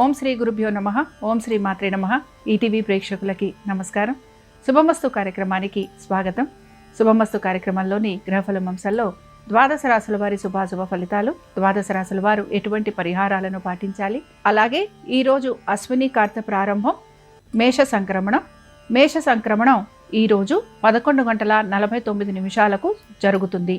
ఓం శ్రీ గురుభ్యో నమః. ఓం శ్రీ మాత్రే నమః. ఈటీవీ ప్రేక్షకులకి నమస్కారం. శుభమస్తు కార్యక్రమానికి స్వాగతం. శుభమస్తు కార్యక్రమంలోని గ్రహఫలం అంశాల్లో ద్వాదశ రాశుల వారి శుభాశుభ ఫలితాలు, ద్వాదశ రాశుల వారు ఎటువంటి పరిహారాలను పాటించాలి, అలాగే ఈరోజు అశ్విని కార్త ప్రారంభం, మేష సంక్రమణం. మేష సంక్రమణం ఈరోజు 11:49 జరుగుతుంది.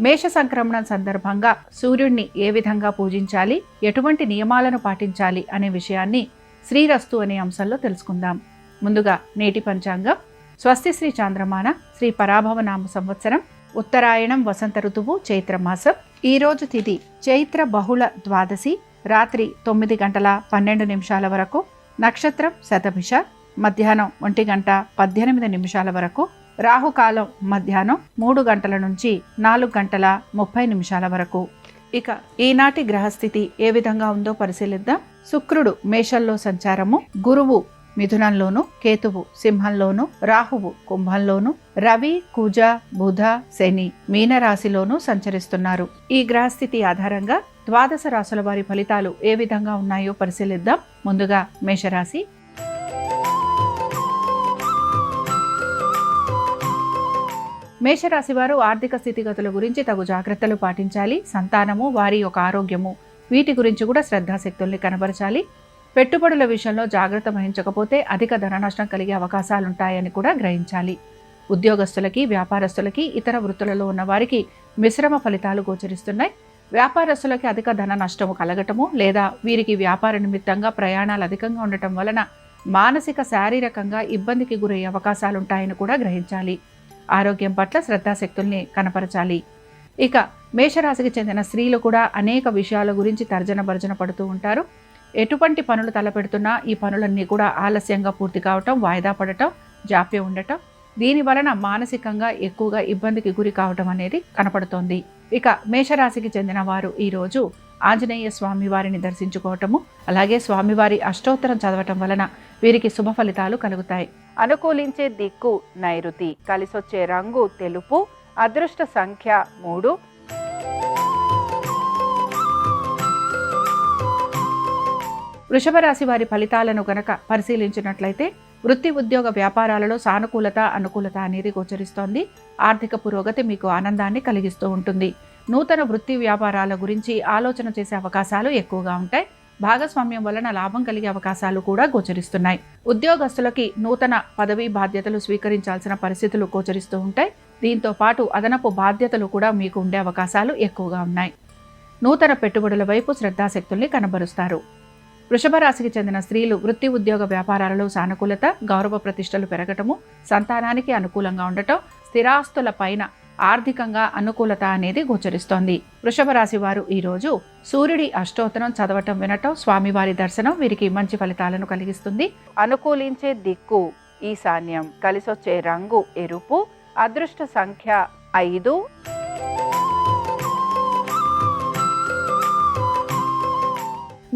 మేష సంక్రమణం సందర్భంగా సూర్యుడిని ఏ విధంగా పూజించాలి, ఎటువంటి నియమాలను పాటించాలి అనే విషయాన్ని శ్రీరస్తు అనే అంశంలో తెలుసుకుందాం. ముందుగా నేటి పంచాంగం. స్వస్తి శ్రీ చాంద్రమాన శ్రీ పరాభవనామ సంవత్సరం, ఉత్తరాయణం, వసంత ఋతువు, చైత్రమాసం. ఈరోజు తిథి చైత్ర బహుళ ద్వాదశి, రాత్రి 9:12 వరకు. నక్షత్రం శతభిష, మధ్యాహ్నం 1:18 వరకు. రాహుకాలం మధ్యాహ్నం 3 గంటల నుంచి 4:30 వరకు. ఇక ఈనాటి గ్రహస్థితి ఏ విధంగా ఉందో పరిశీలిద్దాం. శుక్రుడు మేషంలో సంచారము, గురువు మిథునంలోను, కేతువు సింహంలోను, రాహువు కుంభంలోను, రవి, కుజ, బుధ, శని మీనరాశిలోను సంచరిస్తున్నారు. ఈ గ్రహస్థితి ఆధారంగా ద్వాదశ రాశుల వారి ఫలితాలు ఏ విధంగా ఉన్నాయో పరిశీలిద్దాం. ముందుగా మేషరాశి. మేషరాశి వారు ఆర్థిక స్థితిగతుల గురించి తగు జాగ్రత్తలు పాటించాలి. సంతానము, వారి యొక్క ఆరోగ్యము, వీటి గురించి కూడా శ్రద్ధాశక్తుల్ని కనబరచాలి. పెట్టుబడుల విషయంలో జాగ్రత్త వహించకపోతే అధిక ధన నష్టం కలిగే అవకాశాలుంటాయని కూడా గ్రహించాలి. ఉద్యోగస్తులకి, వ్యాపారస్తులకి, ఇతర వృత్తులలో ఉన్న వారికి మిశ్రమ ఫలితాలు గోచరిస్తున్నాయి. వ్యాపారస్తులకి అధిక ధన నష్టము కలగటము, లేదా వీరికి వ్యాపార నిమిత్తంగా ప్రయాణాలు అధికంగా ఉండటం వలన మానసిక, శారీరకంగా ఇబ్బందికి గురయ్యే అవకాశాలుంటాయని కూడా గ్రహించాలి. ఆరోగ్యం పట్ల శ్రద్ధాశక్తుల్ని కనపరచాలి. ఇక మేషరాశికి చెందిన స్త్రీలు కూడా అనేక విషయాల గురించి తర్జన భర్జన పడుతూ ఉంటారు. ఎటువంటి పనులు తలపెడుతున్నా ఈ పనులన్నీ కూడా ఆలస్యంగా పూర్తి కావటం, వాయిదా పడటం, జాప్యం ఉండటం, దీని వలన మానసికంగా ఎక్కువగా ఇబ్బందికి గురి కావటం అనేది కనపడుతోంది. ఇక మేషరాశికి చెందిన వారు ఈరోజు ఆంజనేయ స్వామి వారిని దర్శించుకోవటము, అలాగే స్వామివారి అష్టోత్తరం చదవటం వలన వీరికి శుభ ఫలితాలు కలుగుతాయి. అనుకూలించే దిక్కు నైరుతి, కలిసొచ్చే రంగు తెలుపు, అదృష్ట సంఖ్య 3. వృషభ రాశి వారి ఫలితాలను గనక పరిశీలించినట్లయితే వృత్తి, ఉద్యోగ, వ్యాపారాలలో సానుకూలత, అనుకూలత అనేది గోచరిస్తోంది. ఆర్థిక పురోగతి మీకు ఆనందాన్ని కలిగిస్తూ ఉంటుంది. నూతన వృత్తి వ్యాపారాల గురించి ఆలోచన చేసే అవకాశాలు ఎక్కువగా ఉంటాయి. భాగస్వామ్యం వలన లాభం కలిగే అవకాశాలు కూడా గోచరిస్తున్నాయి. ఉద్యోగస్తులకి నూతన పదవీ బాధ్యతలు స్వీకరించాల్సిన పరిస్థితులు గోచరిస్తూ ఉంటాయి. దీంతో పాటు అదనపు బాధ్యతలు కూడా మీకు ఉండే అవకాశాలు ఎక్కువగా ఉన్నాయి. నూతన పెట్టుబడుల వైపు శ్రద్ధాశక్తుల్ని కనబరుస్తారు. వృషభ రాశికి చెందిన స్త్రీలు వృత్తి, ఉద్యోగ, వ్యాపారాలలో సానుకూలత, గౌరవ ప్రతిష్టలు పెరగటము, సంతానానికి అనుకూలంగా ఉండటం, స్థిరాస్తుల పైన ఆర్థికంగా అనుకూలత అనేది గోచరిస్తోంది. వృషభ రాశి వారు ఈరోజు సూర్యుడి అష్టోత్తరం చదవటం, వినటం, స్వామివారి దర్శనం వీరికి మంచి ఫలితాలను కలిగిస్తుంది. అనుకూలించే దిక్కు ఈశాన్యం, కలిసొచ్చే రంగు ఎరుపు, అదృష్ట సంఖ్య 5.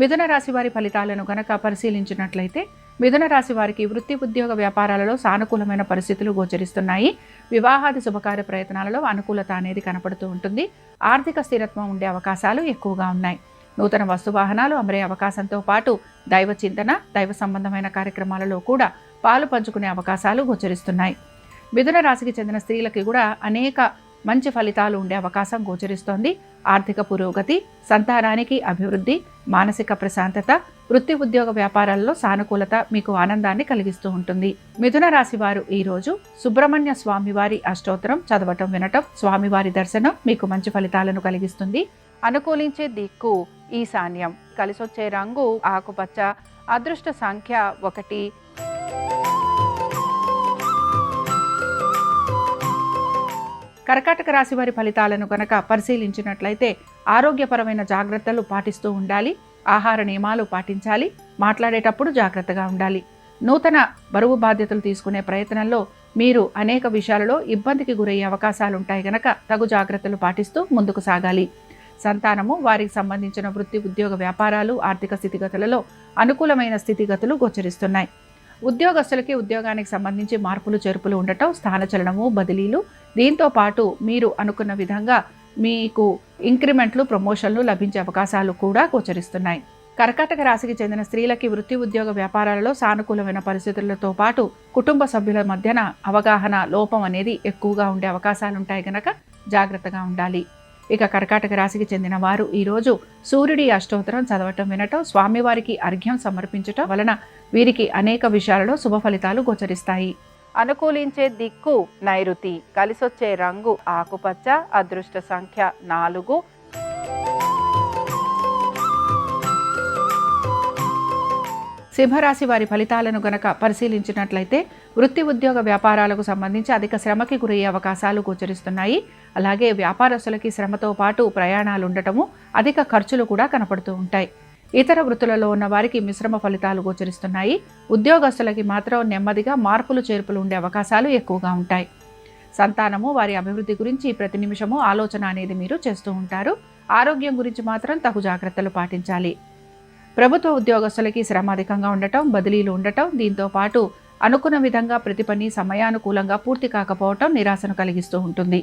మిథున రాశి వారి ఫలితాలను గనక పరిశీలించినట్లయితే మిథున రాశి వారికి వృత్తి, ఉద్యోగ, వ్యాపారాలలో సానుకూలమైన పరిస్థితులు గోచరిస్తున్నాయి. వివాహాది శుభకార్య ప్రయత్నాలలో అనుకూలత అనేది కనపడుతూ ఉంటుంది. ఆర్థిక స్థిరత్వం ఉండే అవకాశాలు ఎక్కువగా ఉన్నాయి. నూతన వస్తువాహనాలు అమరే అవకాశంతో పాటు దైవ చింతన, దైవ సంబంధమైన కార్యక్రమాలలో కూడా పాలు పంచుకునే అవకాశాలు గోచరిస్తున్నాయి. మిథున రాశికి చెందిన స్త్రీలకి కూడా అనేక మంచి ఫలితాలు ఉండే అవకాశం గోచరిస్తోంది. ఆర్థిక పురోగతి, సంతానానికి అభివృద్ధి, మానసిక ప్రశాంతత, వృత్తి, ఉద్యోగ, వ్యాపారాల్లో సానుకూలత మీకు ఆనందాన్ని కలిగిస్తూ ఉంటుంది. మిథున రాశి వారు ఈరోజు సుబ్రహ్మణ్య స్వామివారి అష్టోత్తరం చదవటం, వినటం, స్వామివారి దర్శనం మీకు మంచి ఫలితాలను కలిగిస్తుంది. అనుకూలించే దిక్కు ఈశాన్యం, కలిసొచ్చే రంగు ఆకుపచ్చ, అదృష్ట సంఖ్య 1. కర్కాటక రాశి వారి ఫలితాలను కనుక పరిశీలించినట్లయితే ఆరోగ్యపరమైన జాగ్రత్తలు పాటిస్తూ ఉండాలి. ఆహార నియమాలు పాటించాలి. మాట్లాడేటప్పుడు జాగ్రత్తగా ఉండాలి. నూతన బరువు బాధ్యతలు తీసుకునే ప్రయత్నంలో మీరు అనేక విషయాలలో ఇబ్బందికి గురయ్యే అవకాశాలుంటాయి గనక తగు జాగ్రత్తలు పాటిస్తూ ముందుకు సాగాలి. సంతానము, వారికి సంబంధించిన వృత్తి, ఉద్యోగ, వ్యాపారాలు, ఆర్థిక స్థితిగతులలో అనుకూలమైన స్థితిగతులు గోచరిస్తున్నాయి. ఉద్యోగస్తులకి ఉద్యోగానికి సంబంధించి మార్పులు, చేర్పులు ఉండటం, స్థానచలనము, బదిలీలు, దీంతో పాటు మీరు అనుకున్న విధంగా మీకు ఇంక్రిమెంట్లు, ప్రమోషన్లు లభించే అవకాశాలు కూడా గోచరిస్తున్నాయి. కర్కాటక రాశికి చెందిన స్త్రీలకి వృత్తి ఉద్యోగ వ్యాపారాలలో సానుకూలమైన పరిస్థితులతో పాటు కుటుంబ సభ్యుల మధ్యన అవగాహన లోపం అనేది ఎక్కువగా ఉండే అవకాశాలుంటాయి గనక జాగ్రత్తగా ఉండాలి. ఇక కర్కాటక రాశికి చెందిన వారు ఈరోజు సూర్యుడి అష్టోత్తరం చదవటం వినటం, స్వామివారికి అర్ఘ్యం సమర్పించటం వలన వీరికి అనేక విషయాలలో శుభ ఫలితాలు గోచరిస్తాయి. అనుకూలించే దిక్కు నైరుతి, కలిసొచ్చే రంగు ఆకుపచ్చ, అదృష్ట సంఖ్య 4. సింహరాశి వారి ఫలితాలను గనక పరిశీలించినట్లయితే వృత్తి ఉద్యోగ వ్యాపారాలకు సంబంధించి అధిక శ్రమకి గురయ్యే అవకాశాలు గోచరిస్తున్నాయి. అలాగే వ్యాపారస్తులకి శ్రమతో పాటు ప్రయాణాలు ఉండటము, అధిక ఖర్చులు కూడా కనపడుతూ ఉంటాయి. ఇతర వృత్తులలో ఉన్న వారికి మిశ్రమ ఫలితాలు గోచరిస్తున్నాయి. ఉద్యోగస్తులకి మాత్రం నెమ్మదిగా మార్పులు చేర్పులు ఉండే అవకాశాలు ఎక్కువగా ఉంటాయి. సంతానము, వారి అభివృద్ధి గురించి ప్రతి నిమిషము ఆలోచన అనేది మీరు చేస్తూ ఉంటారు. ఆరోగ్యం గురించి మాత్రం తగు జాగ్రత్తలు పాటించాలి. ప్రభుత్వ ఉద్యోగస్తులకి శ్రమ అధికంగా ఉండటం, బదిలీలు ఉండటం, దీంతో పాటు అనుకున్న విధంగా ప్రతి పని సమయానుకూలంగా పూర్తి కాకపోవటం నిరాశను కలిగిస్తూ ఉంటుంది.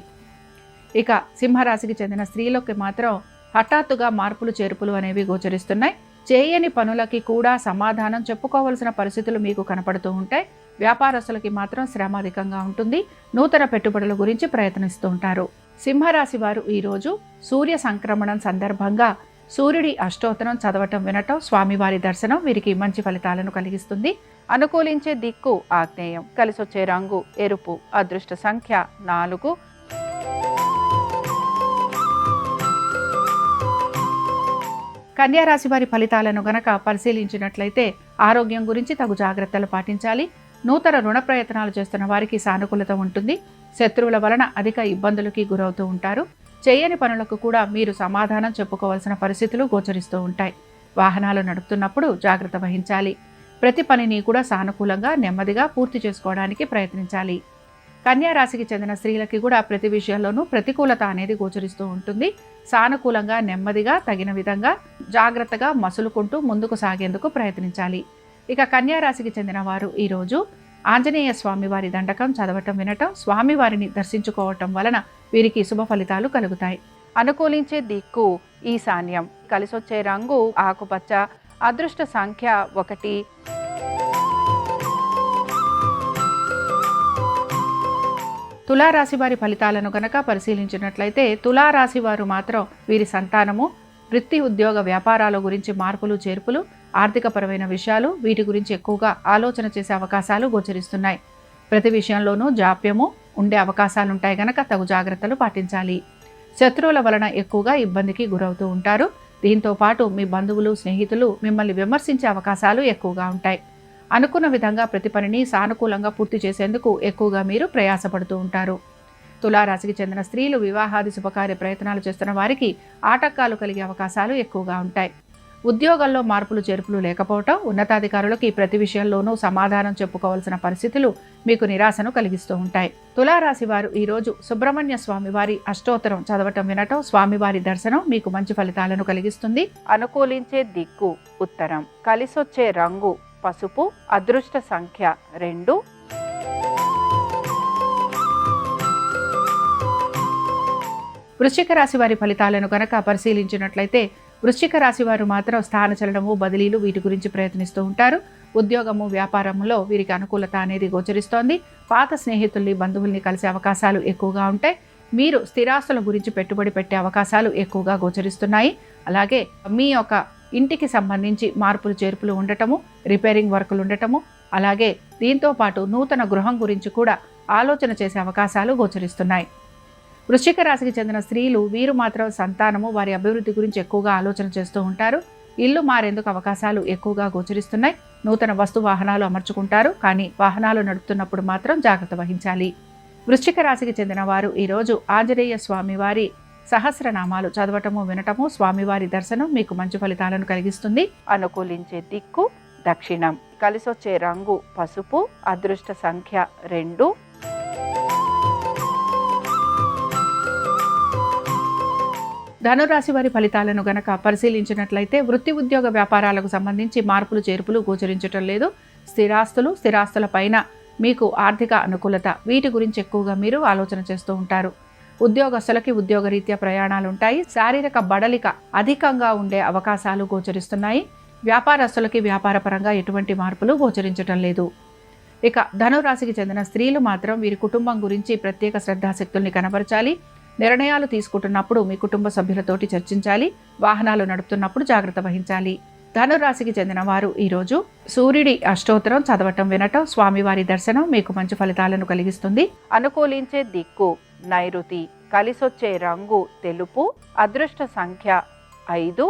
ఇక సింహరాశికి చెందిన స్త్రీలకు మాత్రం హఠాత్తుగా మార్పులు చేర్పులు అనేవి గోచరిస్తున్నాయి. చేయని పనులకి కూడా సమాధానం చెప్పుకోవలసిన పరిస్థితులు మీకు కనపడుతూ ఉంటాయి. వ్యాపారస్తులకి మాత్రం శ్రమ అధికంగా ఉంటుంది. నూతన పెట్టుబడుల గురించి ప్రయత్నిస్తూ ఉంటారు. సింహరాశి వారు ఈరోజు సూర్య సంక్రమణం సందర్భంగా సూర్యుడి అష్టోత్తరం చదవటం వినటం, స్వామివారి దర్శనం వీరికి మంచి ఫలితాలను కలిగిస్తుంది. అనుకూలించే దిక్కు ఆగ్నేయం, కలిసొచ్చే రంగు ఎరుపు, అదృష్ట సంఖ్య 4. కన్యా రాశి వారి ఫలితాలను గనక పరిశీలించినట్లయితే ఆరోగ్యం గురించి తగు జాగ్రత్తలు పాటించాలి. నూతన రుణ ప్రయత్నాలు చేస్తున్న వారికి సానుకూలత ఉంటుంది. శత్రువుల వలన అధిక ఇబ్బందులకి గురవుతూ ఉంటారు. చేయని పనులకు కూడా మీరు సమాధానం చెప్పుకోవాల్సిన పరిస్థితులు గోచరిస్తూ ఉంటాయి. వాహనాలు నడుపుతున్నప్పుడు జాగ్రత్త వహించాలి. ప్రతి పనిని కూడా సానుకూలంగా నెమ్మదిగా పూర్తి చేసుకోవడానికి ప్రయత్నించాలి. కన్యా రాశికి చెందిన స్త్రీలకి కూడా ప్రతి విషయంలోనూ ప్రతికూలత అనేది గోచరిస్తూ ఉంటుంది. సానుకూలంగా నెమ్మదిగా తగిన విధంగా జాగ్రత్తగా మసులుకుంటూ ముందుకు సాగేందుకు ప్రయత్నించాలి. ఇక కన్యా రాశికి చెందిన వారు ఈరోజు ఆంజనేయ స్వామివారి దండకం చదవటం వినటం, స్వామివారిని దర్శించుకోవటం వలన వీరికి శుభ ఫలితాలు కలుగుతాయి. అనుకూలించే దిక్కు ఈశాన్యం, కలిసొచ్చే రంగు ఆకుపచ్చ, అదృష్ట సంఖ్య 1. తులారాశి వారి ఫలితాలను గనక పరిశీలించినట్లయితే తులారాశి వారు మాత్రం వీరి సంతానము, వృత్తి ఉద్యోగ వ్యాపారాల గురించి మార్పులు చేర్పులు, ఆర్థికపరమైన విషయాలు వీటి గురించి ఎక్కువగా ఆలోచన చేసే అవకాశాలు గోచరిస్తున్నాయి. ప్రతి విషయంలోనూ జాప్యము ఉండే అవకాశాలుంటాయి గనక తగు జాగ్రత్తలు పాటించాలి. శత్రువుల వలన ఎక్కువగా ఇబ్బందికి గురవుతూ ఉంటారు. దీంతో పాటు మీ బంధువులు, స్నేహితులు మిమ్మల్ని విమర్శించే అవకాశాలు ఎక్కువగా ఉంటాయి. అనుకున్న విధంగా ప్రతి పనిని సానుకూలంగా పూర్తి చేసేందుకు ఎక్కువగా మీరు ప్రయాసపడుతూ ఉంటారు. తులారాశికి చెందిన స్త్రీలు వివాహాది శుభకార్య ప్రయత్నాలు చేస్తున్న వారికి ఆటంకాలు కలిగే అవకాశాలు ఎక్కువగా ఉంటాయి. ఉద్యోగాల్లో మార్పులు చేర్పులు లేకపోవటం, ఉన్నతాధికారులకి ప్రతి విషయంలోనూ సమాధానం చెప్పుకోవాల్సిన పరిస్థితులు మీకు నిరాశను కలిగిస్తూ ఉంటాయి. తులారాశి వారు ఈరోజు సుబ్రహ్మణ్య స్వామి వారి అష్టోత్తరం చదవటం వినటం, స్వామివారి దర్శనం మీకు మంచి ఫలితాలను కలిగిస్తుంది. అనుకూలించే దిక్కు ఉత్తరం, కలిసొచ్చే రంగు పసుపు, అదృష్ట సంఖ్య 2. వృశ్చిక రాశి వారి ఫలితాలను కనుక పరిశీలించినట్లయితే వృశ్చిక రాశి వారు మాత్రం స్థానచలనము, బదిలీలు వీటి గురించి ప్రయత్నిస్తూ ఉంటారు. ఉద్యోగము, వ్యాపారంలో వీరికి అనుకూలత అనేది గోచరిస్తోంది. పాత స్నేహితుల్ని, బంధువుల్ని కలిసే అవకాశాలు ఎక్కువగా ఉంటాయి. మీరు స్థిరాస్తుల గురించి పెట్టుబడి పెట్టే అవకాశాలు ఎక్కువగా గోచరిస్తున్నాయి. అలాగే మీ యొక్క ఇంటికి సంబంధించి మార్పులు చేర్పులు ఉండటము, రిపేరింగ్ వర్కులు ఉండటము, అలాగే దీంతో పాటు నూతన గృహం గురించి కూడా ఆలోచన చేసే అవకాశాలు గోచరిస్తున్నాయి. వృశ్చిక రాశికి చెందిన స్త్రీలు వీరు మాత్రం సంతానము, వారి అభివృద్ధి గురించి ఎక్కువగా ఆలోచన చేస్తూ ఉంటారు. ఇల్లు మారేందుకు అవకాశాలు ఎక్కువగా గోచరిస్తున్నాయి. నూతన వస్తు వాహనాలు అమర్చుకుంటారు. కానీ వాహనాలు నడుపుతున్నప్పుడు మాత్రం జాగ్రత్త వహించాలి. వృశ్చిక రాశికి చెందిన వారు ఈరోజు ఆంజనేయ స్వామివారి సహస్రనామాలు చదవటము, వినటము, స్వామివారి దర్శనం మీకు మంచి ఫలితాలను కలిగిస్తుంది. అనుకూలించే దిక్కు దక్షిణం, కలిసొచ్చే రంగు పసుపు, అదృష్ట సంఖ్య 2. ధనురాశి వారి ఫలితాలను గనక పరిశీలించినట్లయితే వృత్తి ఉద్యోగ వ్యాపారాలకు సంబంధించి మార్పులు చేర్పులు గోచరించటం లేదు. స్థిరాస్తుల పైన మీకు ఆర్థిక అనుకూలత వీటి గురించి ఎక్కువగా మీరు ఆలోచన చేస్తూ ఉంటారు. ఉద్యోగస్తులకి ఉద్యోగరీత్యా ప్రయాణాలు ఉంటాయి. శారీరక బడలిక అధికంగా ఉండే అవకాశాలు గోచరిస్తున్నాయి. వ్యాపారస్తులకి వ్యాపారపరంగా ఎటువంటి మార్పులు గోచరించటం లేదు. ఇక ధనురాశికి చెందిన స్త్రీలు మాత్రం వీరి కుటుంబం గురించి ప్రత్యేక శ్రద్ధాశక్తుల్ని కనబరచాలి. నిర్ణయాలు తీసుకుంటున్నప్పుడు మీ కుటుంబ సభ్యులతోటి చర్చించాలి. వాహనాలు నడుపుతున్నప్పుడు జాగ్రత్త వహించాలి. ధనురాశికి చెందిన వారు ఈరోజు సూర్యుడి అష్టోత్తరం చదవటం వినటం, స్వామివారి దర్శనం మీకు మంచి ఫలితాలను కలిగిస్తుంది. అనుకూలించే దిక్కు నైరుతి, కలిసొచ్చే రంగు తెలుపు, అదృష్ట సంఖ్య 5.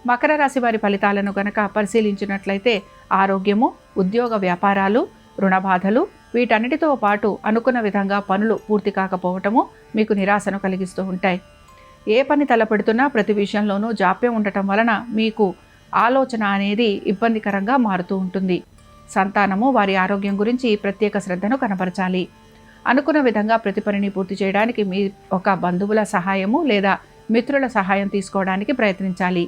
మకర రాశి వారి ఫలితాలను గనక పరిశీలించినట్లయితే ఆరోగ్యము, ఉద్యోగ వ్యాపారాలు, రుణ బాధలు వీటన్నిటితో పాటు అనుకున్న విధంగా పనులు పూర్తి కాకపోవటము మీకు నిరాశను కలిగిస్తూ ఉంటాయి. ఏ పని తలపెడుతున్నా ప్రతి విషయంలోనూ జాప్యం ఉండటం వలన మీకు ఆలోచన అనేది ఇబ్బందికరంగా మారుతూ ఉంటుంది. సంతానము వారి ఆరోగ్యం గురించి ప్రత్యేక శ్రద్ధను కనబరచాలి. అనుకున్న విధంగా ప్రతి పనిని పూర్తి చేయడానికి మీ ఒక బంధువుల సహాయము లేదా మిత్రుల సహాయం తీసుకోవడానికి ప్రయత్నించాలి.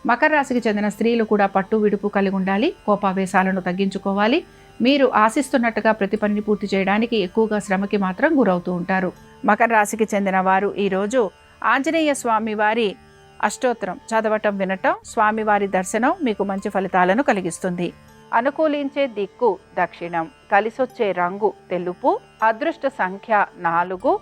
మకర రాశికి చెందిన స్త్రీలు కూడా పట్టు విడుపు కలిగి ఉండాలి. కోపావేశాలను తగ్గించుకోవాలి. మీరు ఆశిస్తున్నట్టుగా ప్రతి పనిని పూర్తి చేయడానికి ఎక్కువగా శ్రమకి మాత్రం గురవుతూ ఉంటారు. మకర రాశికి చెందిన వారు ఈరోజు ఆంజనేయ స్వామి వారి అష్టోత్తరం చదవటం వినటం, స్వామివారి దర్శనం మీకు మంచి ఫలితాలను కలిగిస్తుంది. అనుకూలించే దిక్కు దక్షిణం, కలిసొచ్చే రంగు తెలుపు, అదృష్ట సంఖ్య 4.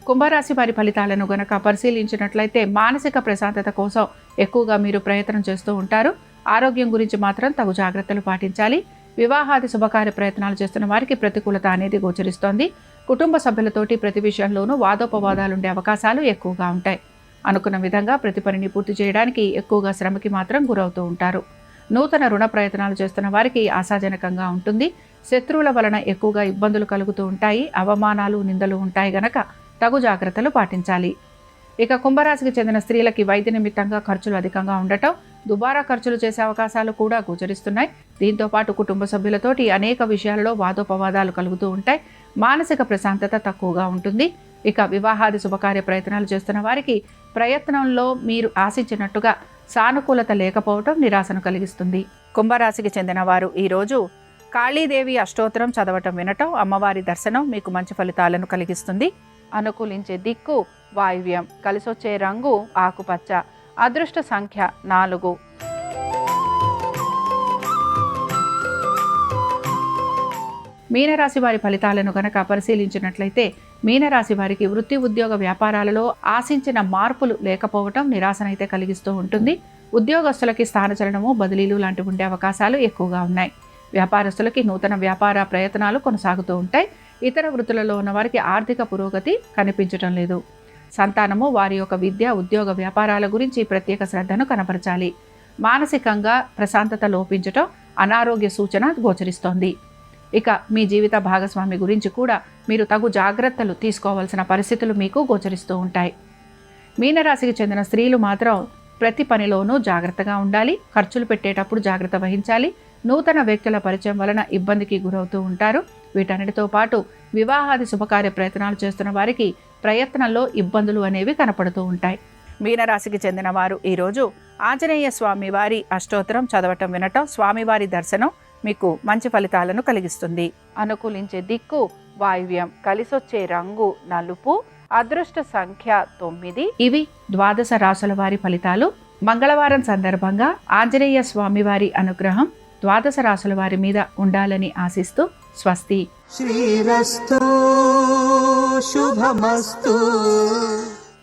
కుంభరాశి వారి ఫలితాలను గనక పరిశీలించినట్లయితే మానసిక ప్రశాంతత కోసం ఎక్కువగా మీరు ప్రయత్నం చేస్తూ ఉంటారు. ఆరోగ్యం గురించి మాత్రం తగు జాగ్రత్తలు పాటించాలి. వివాహాది శుభకార్య ప్రయత్నాలు చేస్తున్న వారికి ప్రతికూలత అనేది గోచరిస్తోంది. కుటుంబ సభ్యులతోటి ప్రతి విషయంలోనూ వాదోపవాదాలుండే అవకాశాలు ఎక్కువగా ఉంటాయి. అనుకున్న విధంగా ప్రతి పనిని పూర్తి చేయడానికి ఎక్కువగా శ్రమకి మాత్రం గురవుతూ ఉంటారు. నూతన రుణ ప్రయత్నాలు చేస్తున్న వారికి ఆశాజనకంగా ఉంటుంది. శత్రువుల వలన ఎక్కువగా ఇబ్బందులు కలుగుతూ ఉంటాయి. అవమానాలు, నిందలు ఉంటాయి గనక తగు జాగ్రత్తలు పాటించాలి. ఇక కుంభరాశికి చెందిన స్త్రీలకి వైద్య నిమిత్తంగా ఖర్చులు అధికంగా ఉండటం, దుబారా ఖర్చులు చేసే అవకాశాలు కూడా గోచరిస్తున్నాయి. దీంతో పాటు కుటుంబ సభ్యులతోటి అనేక విషయాలలో వాదోపవాదాలు కలుగుతూ ఉంటాయి. మానసిక ప్రశాంతత తక్కువగా ఉంటుంది. ఇక వివాహాది శుభకార్య ప్రయత్నాలు చేస్తున్న వారికి ప్రయత్నంలో మీరు ఆశించినట్టుగా సానుకూలత లేకపోవటం నిరాశను కలిగిస్తుంది. కుంభరాశికి చెందిన వారు ఈరోజు కాళీదేవి అష్టోత్తరం చదవటం వినటం, అమ్మవారి దర్శనం మీకు మంచి ఫలితాలను కలిగిస్తుంది. అనుకూలించే దిక్కు వాయువ్యం, కలిసొచ్చే రంగు ఆకుపచ్చ, అదృష్ట సంఖ్య 4. మీనరాశి వారి ఫలితాలను గనక పరిశీలించినట్లయితే మీనరాశి వారికి వృత్తి, ఉద్యోగ వ్యాపారాలలో ఆశించిన మార్పులు లేకపోవటం నిరాశనైతే కలిగిస్తూ ఉంటుంది. ఉద్యోగస్తులకి స్థానచలనము, బదిలీలు లాంటివి ఉండే అవకాశాలు ఎక్కువగా ఉన్నాయి. వ్యాపారస్తులకి నూతన వ్యాపార ప్రయత్నాలు కొనసాగుతూ ఉంటాయి. ఇతర వృత్తులలో ఉన్న వారికి ఆర్థిక పురోగతి కనిపించటం లేదు. సంతానము వారి యొక్క విద్య, ఉద్యోగ వ్యాపారాల గురించి ప్రత్యేక శ్రద్ధను కనపరచాలి. మానసికంగా ప్రశాంతత లోపించటం అనారోగ్య సూచన గోచరిస్తోంది. ఇక మీ జీవిత భాగస్వామి గురించి కూడా మీరు తగు జాగ్రత్తలు తీసుకోవాల్సిన పరిస్థితులు మీకు గోచరిస్తూ ఉంటాయి. మీనరాశికి చెందిన స్త్రీలు మాత్రం ప్రతి పనిలోనూ జాగ్రత్తగా ఉండాలి. ఖర్చులు పెట్టేటప్పుడు జాగ్రత్త వహించాలి. నూతన వ్యక్తుల పరిచయం వలన ఇబ్బందికి గురవుతూ ఉంటారు. వీటన్నిటితో పాటు వివాహాది శుభకార్య ప్రయత్నాలు చేస్తున్న వారికి ప్రయత్నంలో ఇబ్బందులు అనేవి కనపడుతూ ఉంటాయి. మీనరాశికి చెందిన వారు ఈరోజు ఆంజనేయ స్వామి వారి అష్టోత్తరం చదవటం వినటం, స్వామివారి దర్శనం మీకు మంచి ఫలితాలను కలిగిస్తుంది. అనుకూలించే దిక్కు వాయువ్యం, కలిసొచ్చే రంగు నలుపు, అదృష్ట సంఖ్య 9. ఇవి ద్వాదశ రాశుల వారి ఫలితాలు. మంగళవారం సందర్భంగా ఆంజనేయ స్వామి వారి అనుగ్రహం ద్వాదశ రాశుల వారి మీద ఉండాలని ఆశిస్తూ స్వస్తి. శ్రీరస్తు శుభమస్తు.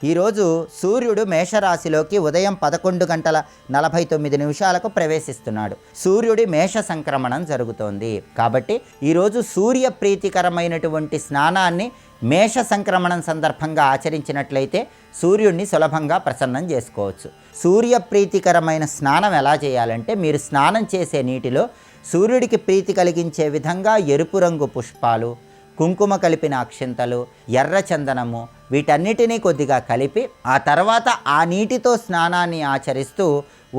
ఈరోజు సూర్యుడు మేషరాశిలోకి ఉదయం 11:49 ప్రవేశిస్తున్నాడు. సూర్యుడి మేష సంక్రమణం జరుగుతోంది. కాబట్టి ఈరోజు సూర్య ప్రీతికరమైనటువంటి స్నానాన్ని మేష సంక్రమణం సందర్భంగా ఆచరించినట్లయితే సూర్యుడిని సులభంగా ప్రసన్నం చేసుకోవచ్చు. సూర్య ప్రీతికరమైన స్నానం ఎలా చేయాలంటే, మీరు స్నానం చేసే నీటిలో సూర్యుడికి ప్రీతి కలిగించే విధంగా ఎరుపు రంగు పుష్పాలు, కుంకుమ కలిపిన అక్షింతలు, ఎర్ర చందనము వీటన్నిటినీ కొద్దిగా కలిపి ఆ తర్వాత ఆ నీటితో స్నానాన్ని ఆచరిస్తూ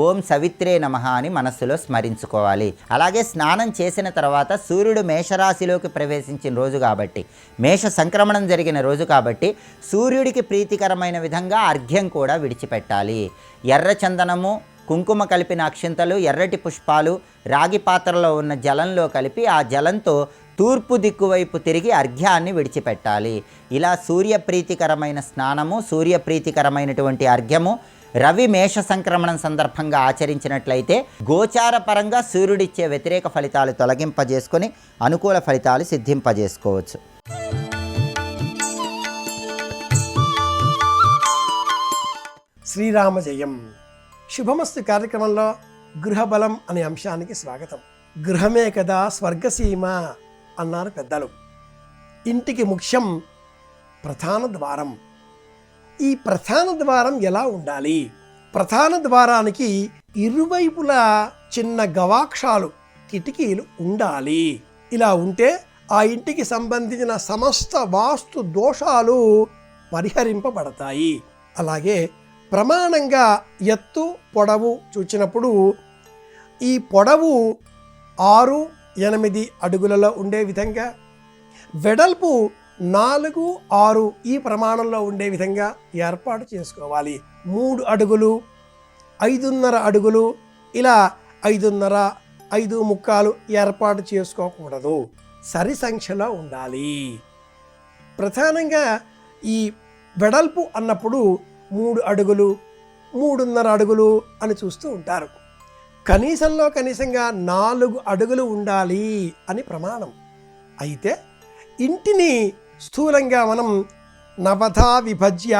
ఓం సవిత్రే నమః అని మనస్సులో స్మరించుకోవాలి. అలాగే స్నానం చేసిన తర్వాత సూర్యుడు మేషరాశిలోకి ప్రవేశించిన రోజు కాబట్టి, మేష సంక్రమణం జరిగిన రోజు కాబట్టి సూర్యుడికి ప్రీతికరమైన విధంగా అర్ఘ్యం కూడా విడిచిపెట్టాలి. ఎర్ర చందనము, కుంకుమ కలిపిన అక్షింతలు, ఎర్రటి పుష్పాలు రాగి పాత్రలో ఉన్న జలంలో కలిపి ఆ జలంతో తూర్పు దిక్కు వైపు తిరిగి అర్ఘ్యాన్ని విడిచిపెట్టాలి. ఇలా సూర్యప్రీతికరమైన స్నానము, సూర్యప్రీతికరమైనటువంటి అర్ఘ్యము రవి మేష సంక్రమణం సందర్భంగా ఆచరించినట్లయితే గోచార పరంగా సూర్యుడిచ్చే వ్యతిరేక ఫలితాలు తొలగింపజేసుకొని అనుకూల ఫలితాలు సిద్ధింపజేసుకోవచ్చు. శ్రీరామ జయం. శుభమస్తు కార్యక్రమంలో గృహబలం అనే అంశానికి స్వాగతం. గృహమే కదా స్వర్గసీమ అన్నారు పెద్దలు. ఇంటికి ముఖ్యం ప్రధాన ద్వారం. ఈ ప్రధాన ద్వారం ఎలా ఉండాలి? ప్రధాన ద్వారానికి ఇరువైపులా చిన్న గవాక్షాలు, కిటికీలు ఉండాలి. ఇలా ఉంటే ఆ ఇంటికి సంబంధించిన సమస్త వాస్తు దోషాలు పరిహరింపబడతాయి. అలాగే ప్రమాణంగా ఎత్తు పొడవు చూచినప్పుడు ఈ పొడవు 6-8 అడుగులలో ఉండే విధంగా, వెడల్పు 4-6 ఈ ప్రమాణంలో ఉండే విధంగా ఏర్పాటు చేసుకోవాలి. 3 అడుగులు, 5.5 అడుగులు, ఇలా 5.5, 5.75 ఏర్పాటు చేసుకోకూడదు. సరి సంఖ్యలో ఉండాలి. ప్రధానంగా ఈ వెడల్పు అన్నప్పుడు 3 అడుగులు, 3.5 అడుగులు అని చూస్తూ ఉంటారు. కనీసంగా 4 అడుగులు ఉండాలి అని ప్రమాణం. అయితే ఇంటిని స్థూలంగా మనం నవధా విభజ్య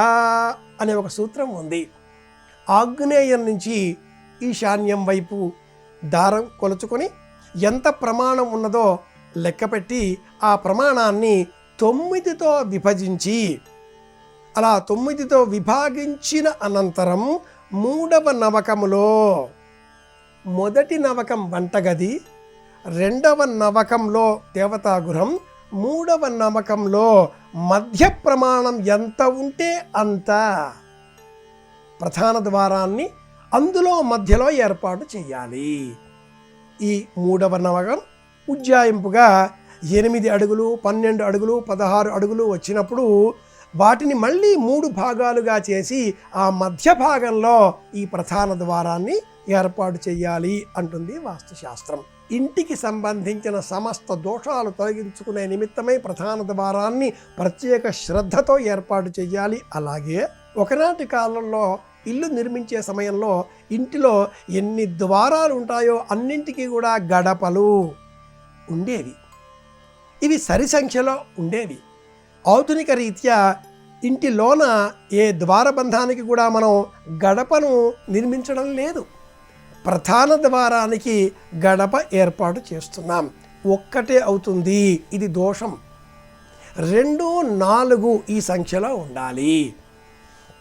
అనే ఒక సూత్రం ఉంది. ఆగ్నేయం నుంచి ఈశాన్యం వైపు దారం కొలుచుకొని ఎంత ప్రమాణం ఉన్నదో లెక్కపెట్టి ఆ ప్రమాణాన్ని 9తో విభజించి, అలా 9తో విభాగించిన అనంతరం 3వ నవకములో మొదటి నవకం వంటగది, 2వ నవకంలో దేవతాగృహం, 3వ నవకంలో మధ్య ప్రమాణం ఎంత ఉంటే అంత ప్రధాన ద్వారాన్ని అందులో మధ్యలో ఏర్పాటు చేయాలి. ఈ 3వ నవకం ఉజ్జాయింపుగా 8 అడుగులు, 12 అడుగులు, 16 అడుగులు వచ్చినప్పుడు వాటిని మళ్ళీ 3 భాగాలుగా చేసి ఆ మధ్య భాగంలో ఈ ప్రధాన ద్వారాన్ని ఏర్పాటు చేయాలి అంటుంది వాస్తుశాస్త్రం. ఇంటికి సంబంధించిన సమస్త దోషాలు తొలగించుకునే నిమిత్తమై ప్రధాన ద్వారాన్ని ప్రత్యేక శ్రద్ధతో ఏర్పాటు చేయాలి. అలాగే ఒకనాటి కాలంలో ఇల్లు నిర్మించే సమయంలో ఇంటిలో ఎన్ని ద్వారాలు ఉంటాయో అన్నింటికీ కూడా గడపలు ఉండేవి. ఇవి సరి సంఖ్యలో ఉండేవి. ఆధునిక రీత్యా ఇంటిలోన ఏ ద్వారబంధానికి కూడా మనం గడపను నిర్మించడం లేదు. ప్రధాన ద్వారానికి గడప ఏర్పాటు చేస్తున్నాం. ఒక్కటే అవుతుంది. ఇది దోషం. 2, 4 ఈ సంఖ్యలో ఉండాలి.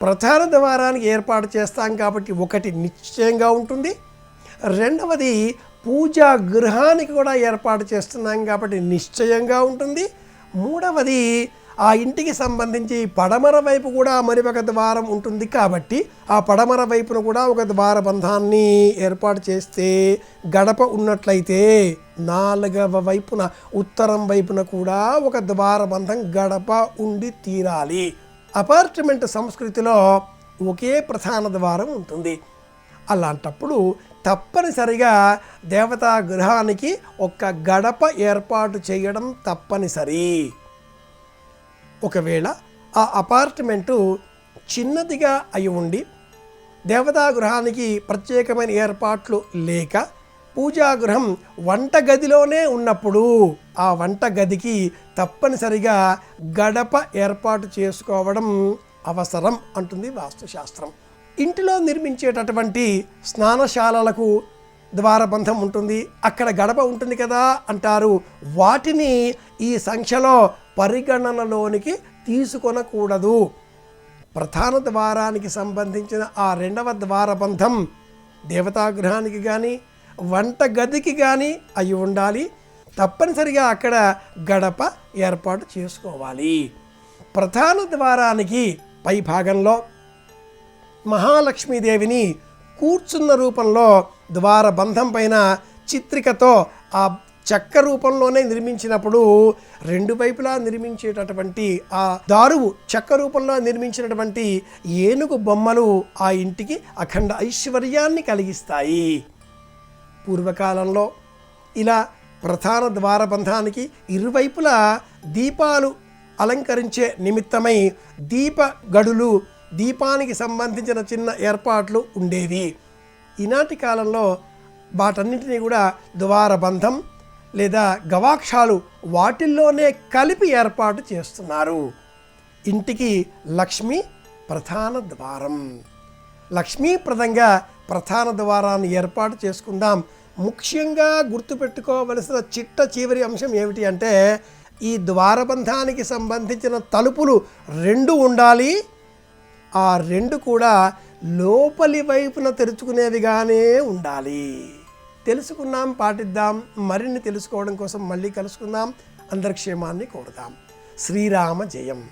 ప్రధాన ద్వారానికి ఏర్పాటు చేస్తాం కాబట్టి ఒకటి నిశ్చయంగా ఉంటుంది. రెండవది పూజా గృహానికి కూడా ఏర్పాటు చేస్తున్నాం కాబట్టి నిశ్చయంగా ఉంటుంది. మూడవది ఆ ఇంటికి సంబంధించి పడమర వైపు కూడా మరి ఒక ద్వారం ఉంటుంది కాబట్టి ఆ పడమర వైపున కూడా ఒక ద్వారబంధాన్ని ఏర్పాటు చేస్తే గడప ఉన్నట్లయితే 4వ వైపున ఉత్తరం వైపున కూడా ఒక ద్వారబంధం గడప ఉండి తీరాలి. అపార్ట్మెంట్ సంస్కృతిలో ఒకే ప్రధాన ద్వారం ఉంటుంది. అలాంటప్పుడు తప్పనిసరిగా దేవతా గృహానికి ఒక గడప ఏర్పాటు చేయడం తప్పనిసరి. ఒకవేళ ఆ అపార్ట్మెంటు చిన్నదిగా అయి ఉండి దేవతా గృహానికి ప్రత్యేకమైన ఏర్పాట్లు లేక పూజాగృహం వంటగదిలోనే ఉన్నప్పుడు ఆ వంటగదికి తప్పనిసరిగా గడప ఏర్పాటు చేసుకోవడం అవసరం అంటుంది వాస్తుశాస్త్రం. ఇంటిలో నిర్మించేటటువంటి స్నానశాలలకు ద్వారబంధం ఉంటుంది, అక్కడ గడప ఉంటుంది కదా అంటారు. వాటిని ఈ సంఖ్యలో పరిగణనలోనికి తీసుకొనకూడదు. ప్రధాన ద్వారానికి సంబంధించిన ఆ 2వ ద్వారబంధం దేవతాగృహానికి కానీ వంటగదికి కానీ అయి ఉండాలి. తప్పనిసరిగా అక్కడ గడప ఏర్పాటు చేసుకోవాలి. ప్రధాన ద్వారానికి పై భాగంలో మహాలక్ష్మీదేవిని కూర్చున్న రూపంలో ద్వారబంధం పైన చిత్రికతో ఆ చెక్క రూపంలోనే నిర్మించినప్పుడు 2 వైపులా నిర్మించేటటువంటి ఆ దారువు చెక్క రూపంలో నిర్మించినటువంటి ఏనుగు బొమ్మలు ఆ ఇంటికి అఖండ ఐశ్వర్యాన్ని కలిగిస్తాయి. పూర్వకాలంలో ఇలా ప్రధాన ద్వారబంధానికి ఇరువైపులా దీపాలు అలంకరించే నిమిత్తమై దీప గడులు, దీపానికి సంబంధించిన చిన్న ఏర్పాట్లు ఉండేవి. ఈనాటి కాలంలో వాటన్నింటినీ కూడా ద్వారబంధం లేదా గవాక్షాలు వాటిల్లోనే కలిపి ఏర్పాటు చేస్తున్నారు. ఇంటికి లక్ష్మి ప్రధాన ద్వారం. లక్ష్మీప్రదంగా ప్రధాన ద్వారాన్ని ఏర్పాటు చేసుకుందాం. ముఖ్యంగా గుర్తుపెట్టుకోవలసిన చిట్ట చివరి అంశం ఏమిటి అంటే, ఈ ద్వారబంధానికి సంబంధించిన తలుపులు 2 ఉండాలి. ఆ 2 కూడా లోపలి వైపున తెరుచుకునేవిగానే ఉండాలి. తెలుసుకున్నాం, పాటిద్దాం. మరిన్ని తెలుసుకోవడం కోసం మళ్ళీ కలుసుకుందాం. అందరి క్షేమాన్ని కోరుదాం. శ్రీరామ జయం.